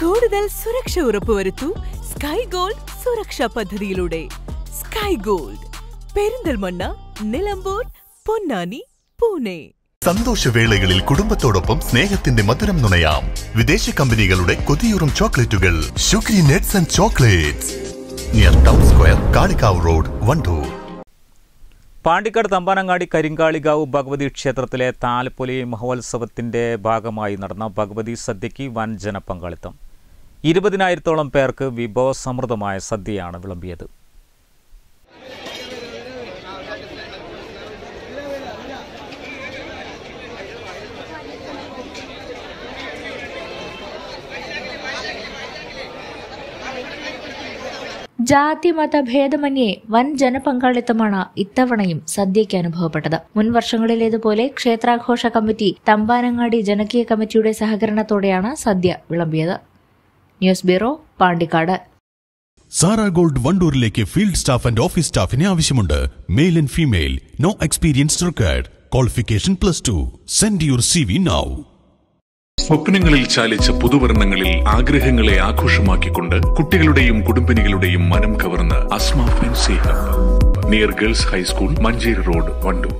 കൂടുതൽ സുരക്ഷ ഉറപ്പുവരുത്തൂ sky gold സുരക്ഷാ പദ്ധതിയിലൂടെ. Sky gold, Perinthalmanna, Nilambur, Ponnani, Pune. സന്തോഷവേളകളിൽ കുടുംബത്തോടൊപ്പം സ്നേഹത്തിന്റെ മധുരം നുണയാം. വിദേശ കമ്പനികളുടെ കൊതിയൂറും ചോക്ലേറ്റുകൾ sugary nuts and chocolates, near town square, Kalikavu road, Wandoor. Pandikkad Thambanangadi Karinkalikavu Bhagavathi ക്ഷേത്രത്തിലെ താലപ്പൊലി മഹോത്സവത്തിന്റെ ഭാഗമായി നടന്ന ഭഗവതി സദ്യയ്ക്ക് വൻ ജനപങ്കാളിത്തം. 20,000-ഓളം പേർക്ക് വിഭവസമൃദ്ധമായ സദ്യയാണ് വിളമ്പിയത്. ജാതി-മത ഭേദമന്യേ വൻ ജനപങ്കാളിത്തമാണ് ഇത്തവണയും സദ്യയ്ക്ക് അനുഭവപ്പെട്ടത്. മുൻ വർഷങ്ങളിലേതുപോലെ ക്ഷേത്രാഘോഷ കമ്മിറ്റി, തമ്പാനങ്ങാടി ജനകീയ കമ്മിറ്റിയുടെ സഹകരണത്തോടെയാണ് സദ്യ വിളമ്പിയത്. News bureau, Pandikkad. Sara gold വണ്ടൂരിലേക്ക് ഫീൽഡ് സ്റ്റാഫ് ആൻഡ് ഓഫീസ് സ്റ്റാഫിനെ ആവശ്യമുണ്ട്. Male and female, no experience required. Qualification +2. Send your CV now. സ്വപ്നങ്ങളിൽ ചാലിച്ച പുതുവർണ്ണങ്ങളിൽ ആഗ്രഹങ്ങളെ ആഘോഷമാക്കിക്കൊണ്ട് കുട്ടികളുടെയും കുടുംബിനികളുടെയും മനം കവർന്ന് Asma fancy hub, near girls high school, Manjeri road, Wandoor.